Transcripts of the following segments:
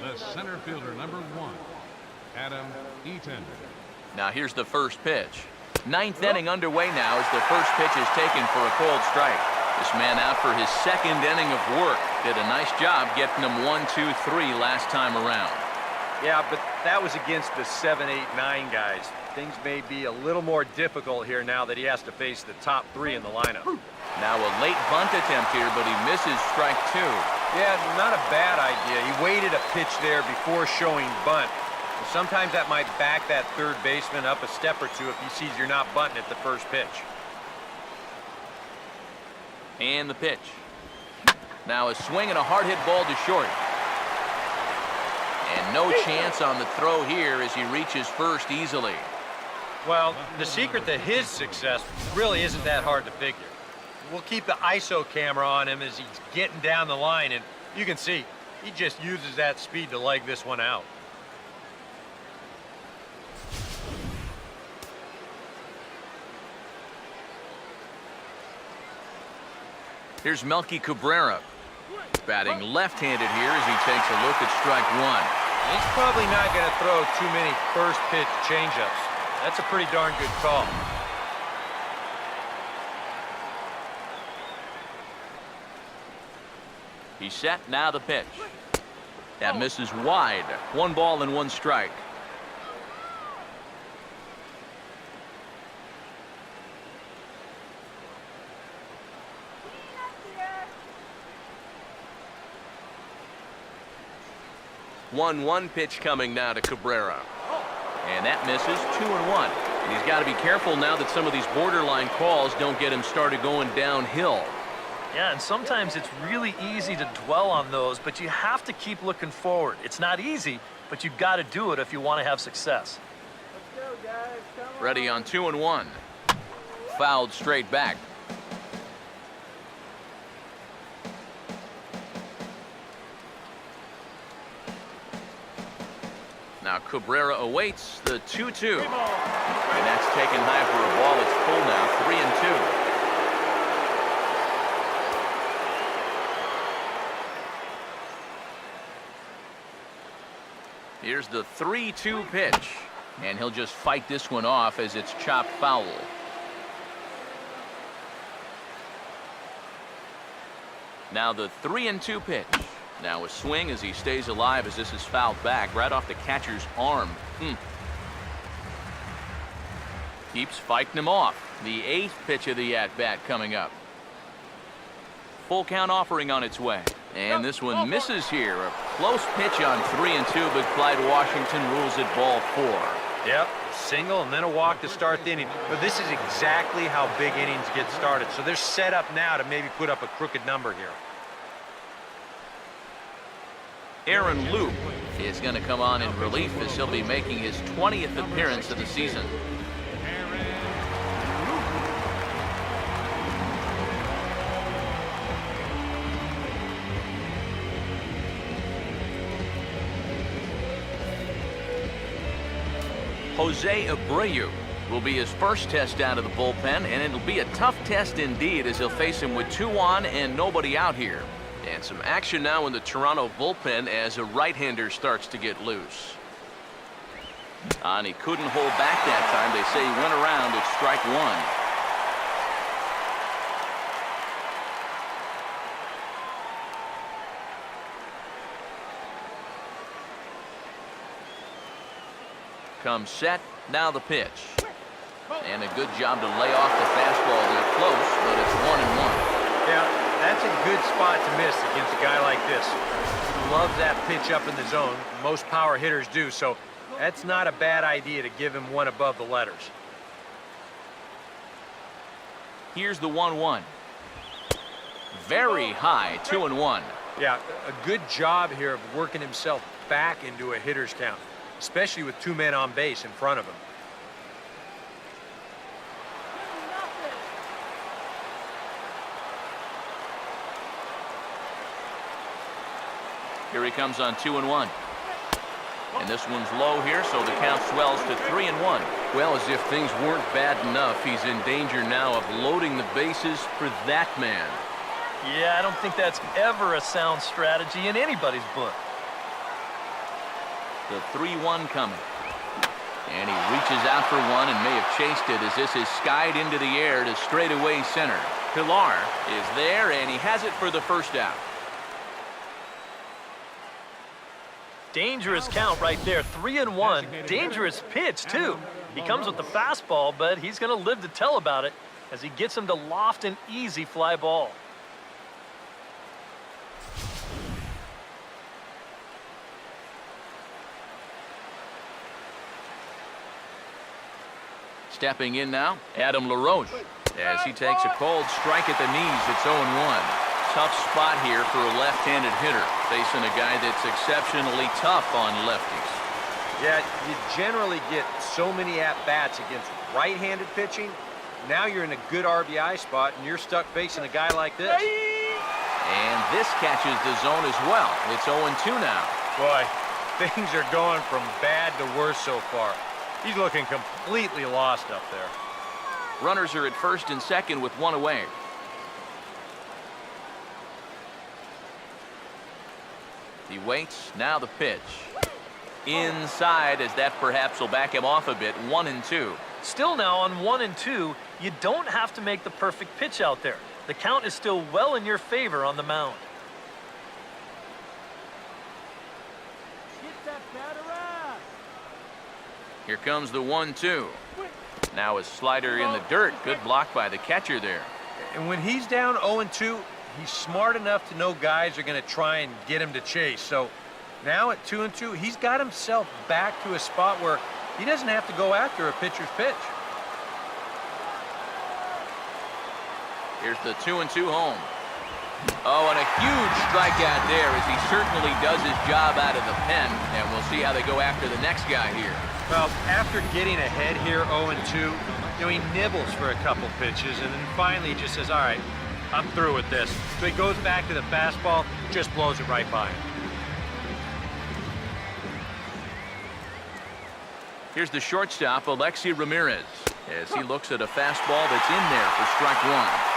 The center fielder, number 1, Adam Eaton. Now here's the first pitch. Ninth inning underway now as the first pitch is taken for a cold strike. This man out for his second inning of work. Did a nice job getting him 1, 2, 3 last time around. Yeah, but that was against the 7, 8, 9 guys. Things may be a little more difficult here now that he has to face the top 3 in the lineup. Now a late bunt attempt here, but he misses strike 2. Yeah, not a bad idea. He waited a pitch there before showing bunt. Sometimes that might back that third baseman up a step or two if he sees you're not bunting at the first pitch. And the pitch. Now a swing and a hard hit ball to short. And no chance on the throw here as he reaches first easily. Well, the secret to his success really isn't that hard to figure. We'll keep the ISO camera on him as he's getting down the line, and you can see he just uses that speed to leg this one out. Here's Melky Cabrera. Batting left-handed here as he takes a look at strike 1. He's probably not going to throw too many first-pitch changeups. That's a pretty darn good call. He's set, now the pitch. That misses wide. 1 ball and 1 strike. One pitch coming now to Cabrera. And that misses 2-1. And he's got to be careful now that some of these borderline calls don't get him started going downhill. Yeah, and sometimes it's really easy to dwell on those, but you have to keep looking forward. It's not easy, but you've got to do it if you want to have success. Let's go, guys. Come Ready on 2-1. Fouled straight back. Now Cabrera awaits the 2-2. And that's taken high for a ball. It's full now, 3-2. Here's the 3-2 pitch. And he'll just fight this one off as it's chopped foul. Now the 3-2 pitch. Now a swing as he stays alive as this is fouled back right off the catcher's arm. Keeps fighting him off. The 8th pitch of the at-bat coming up. Full count offering on its way. And this one misses here. A close pitch on 3-2, but Clyde Washington rules it ball 4. Yep, single and then a walk to start the inning. But this is exactly how big innings get started. So they're set up now to maybe put up a crooked number here. Aaron Loop is going to come on in relief as he'll be making his 20th appearance of the season. Jose Abreu will be his first test out of the bullpen, and it'll be a tough test indeed as he'll face him with 2 on and nobody out here. And some action now in the Toronto bullpen as a right-hander starts to get loose. And he couldn't hold back that time. They say he went around at strike 1. Comes set, now the pitch. And a good job to lay off the fastball there close, but it's 1-1. Yeah, that's a good spot to miss against a guy like this. He loves that pitch up in the zone. Most power hitters do, so that's not a bad idea to give him one above the letters. Here's the 1-1. Very high, 2-1. Yeah, a good job here of working himself back into a hitter's count, especially with 2 men on base in front of him. Here he comes on 2-1. And this one's low here, so the count swells to 3-1. Well, as if things weren't bad enough, he's in danger now of loading the bases for that man. Yeah, I don't think that's ever a sound strategy in anybody's book. The 3-1 coming. And he reaches out for one and may have chased it as this is skied into the air to straightaway center. Pilar is there, and he has it for the first out. Dangerous count right there, 3-1. Dangerous pitch, too. He comes with the fastball, but he's going to live to tell about it as he gets him to loft an easy fly ball. Stepping in now, Adam LaRoche, as he takes a cold strike at the knees. It's 0-1. Tough spot here for a left-handed hitter, facing a guy that's exceptionally tough on lefties. Yeah, you generally get so many at-bats against right-handed pitching. Now you're in a good RBI spot, and you're stuck facing a guy like this. And this catches the zone as well. It's 0-2 now. Boy, things are going from bad to worse so far. He's looking completely lost up there. Runners are at first and second with one away. He waits. Now the pitch. Inside, as that perhaps will back him off a bit. 1-2. Still now on 1-2, you don't have to make the perfect pitch out there. The count is still well in your favor on the mound. Get that bat around. Here comes the 1-2. Now a slider in the dirt. Good block by the catcher there. And when he's down 0-2, he's smart enough to know guys are going to try and get him to chase. So now at 2-2, he's got himself back to a spot where he doesn't have to go after a pitcher's pitch. Here's the 2-2 home. Oh, and a huge strikeout there as he certainly does his job out of the pen. And we'll see how they go after the next guy here. Well, after getting ahead here 0-2, he nibbles for a couple pitches and then finally just says, all right, I'm through with this. So he goes back to the fastball, just blows it right by him. Here's the shortstop, Alexi Ramirez, as he looks at a fastball that's in there for strike one.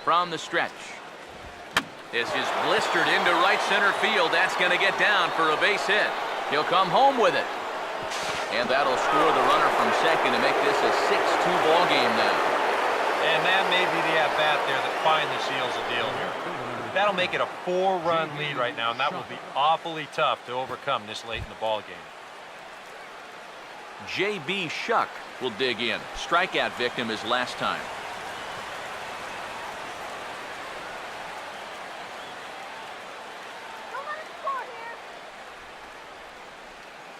From the stretch. This is blistered into right center field. That's going to get down for a base hit. He'll come home with it. And that'll score the runner from second to make this a 6-2 ball game now. And that may be the at-bat there that finally seals the deal here. That'll make it a 4-run lead right now, and that will be awfully tough to overcome this late in the ball game. J.B. Shuck will dig in. Strikeout victim his last time.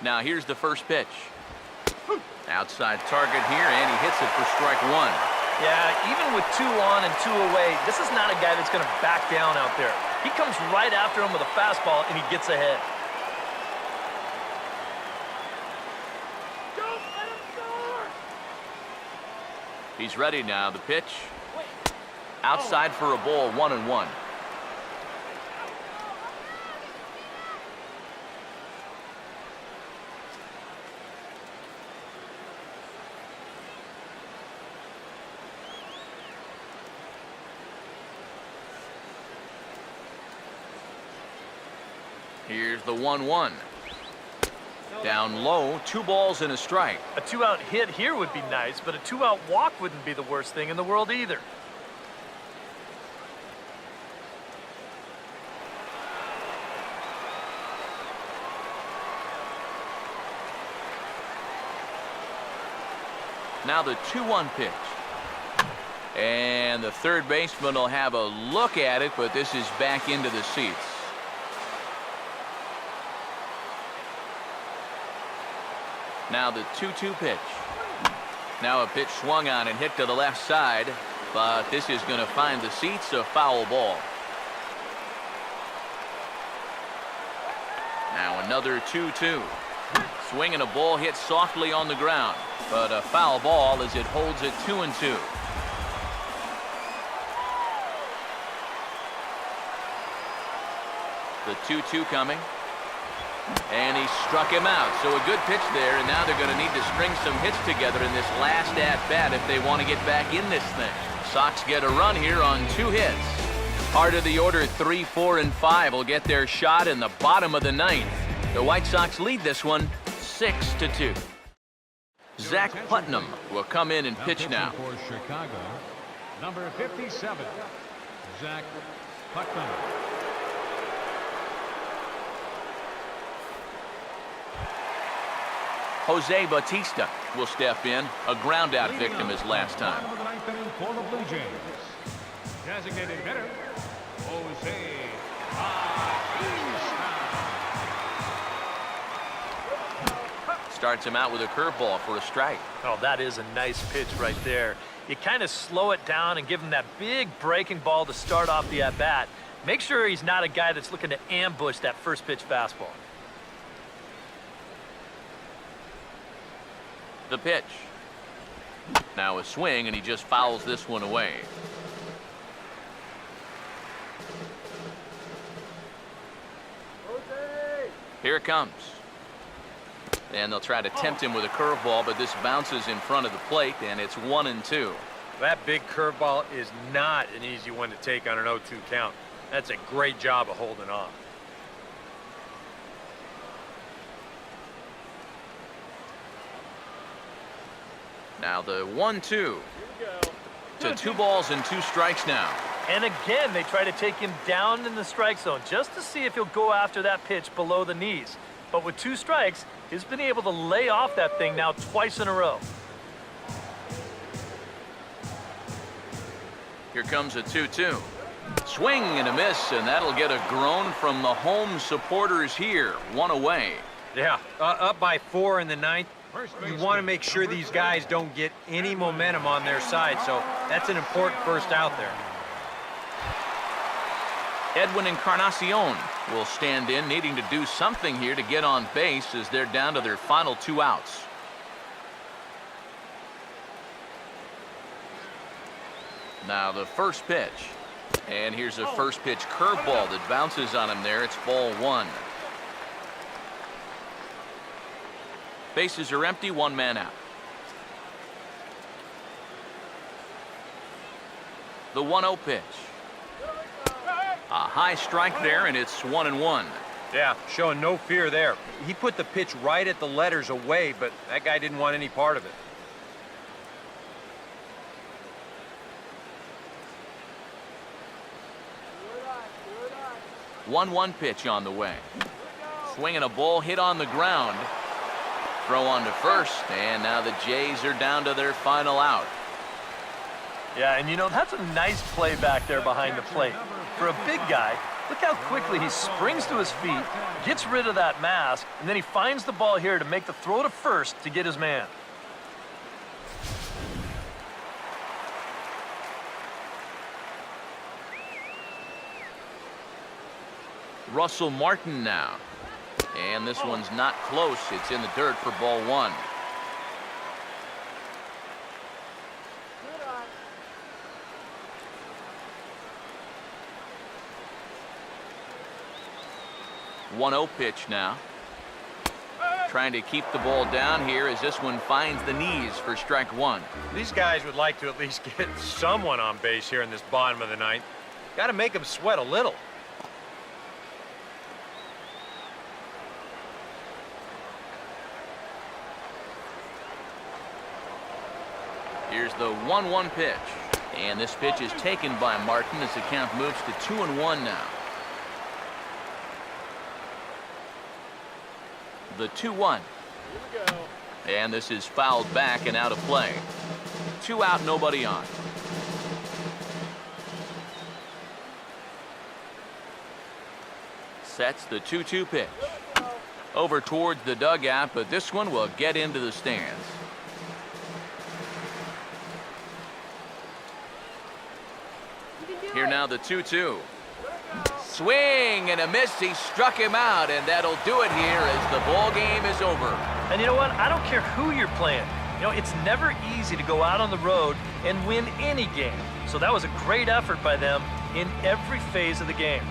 Now here's the first pitch. Outside target here, and he hits it for strike one. Yeah, even with 2 on and 2 away, this is not a guy that's going to back down out there. He comes right after him with a fastball, and he gets ahead. Don't let him score. He's ready now. The pitch. Outside for a ball, 1-1. Here's the 1-1. Down low, 2 balls and a strike. A 2-out hit here would be nice, but a 2-out walk wouldn't be the worst thing in the world either. Now the 2-1 pitch. And the third baseman will have a look at it, but this is back into the seats. Now the 2-2 pitch. Now a pitch swung on and hit to the left side, but this is going to find the seats, a foul ball. Now another 2-2. Swing and a ball hit softly on the ground, but a foul ball as it holds it 2-2. The 2-2 coming. And he struck him out. So a good pitch there, and now they're going to need to string some hits together in this last at-bat if they want to get back in this thing. Sox get a run here on 2 hits. Part of the order 3, 4, and 5 will get their shot in the bottom of the 9th. The White Sox lead this one 6-2. Zach Putnam will come in and pitch now. For Chicago, number 57, Zach Putnam. Jose Bautista will step in, a ground-out victim his last time. Bottom of the 9th inning for the Blue Jays. Designated hitter, Jose Bautista. Starts him out with a curveball for a strike. Oh, that is a nice pitch right there. You kind of slow it down and give him that big breaking ball to start off the at-bat. Make sure he's not a guy that's looking to ambush that first pitch fastball. The pitch. Now a swing, and he just fouls this one away. Here it comes. And they'll try to tempt him with a curveball, but this bounces in front of the plate, and it's 1-2. That big curveball is not an easy one to take on an 0-2 count. That's a great job of holding off. Now the 1-2 to 2 balls and 2 strikes now. And again, they try to take him down in the strike zone just to see if he'll go after that pitch below the knees. But with 2 strikes, he's been able to lay off that thing now twice in a row. Here comes a 2-2. Swing and a miss, and that'll get a groan from the home supporters here. 1 away. Yeah, up by 4 in the 9th. You want to make sure these guys don't get any momentum on their side, so that's an important first out there. Edwin Encarnacion will stand in, needing to do something here to get on base as they're down to their final 2 outs. Now the first pitch. And here's a first pitch curveball that bounces on him there. It's ball 1. Bases are empty, 1 man out. The 1-0 pitch. A high strike there, and it's 1-1. Yeah, showing no fear there. He put the pitch right at the letters away, but that guy didn't want any part of it. Good 1-1 pitch on the way. Swinging a ball hit on the ground. Throw on to first, and now the Jays are down to their final out. Yeah, and you know, that's a nice play back there behind the plate. For a big guy, look how quickly he springs to his feet, gets rid of that mask, and then he finds the ball here to make the throw to first to get his man. Russell Martin now. And this one's not close. It's in the dirt for ball 1. eye. 1-0 pitch now. Trying to keep the ball down here as this one finds the knees for strike 1. These guys would like to at least get someone on base here in this bottom of the 9th. Got to make them sweat a little. Here's the 1-1 pitch. And this pitch is taken by Martin as the count moves to 2-1 now. The 2-1. And this is fouled back and out of play. 2 out, nobody on. Sets the 2-2 pitch. Over towards the dugout, but this one will get into the stands. Here now the 2-2. Swing and a miss. He struck him out, and that'll do it here as the ball game is over. And you know what? I don't care who you're playing. You know, it's never easy to go out on the road and win any game. So that was a great effort by them in every phase of the game.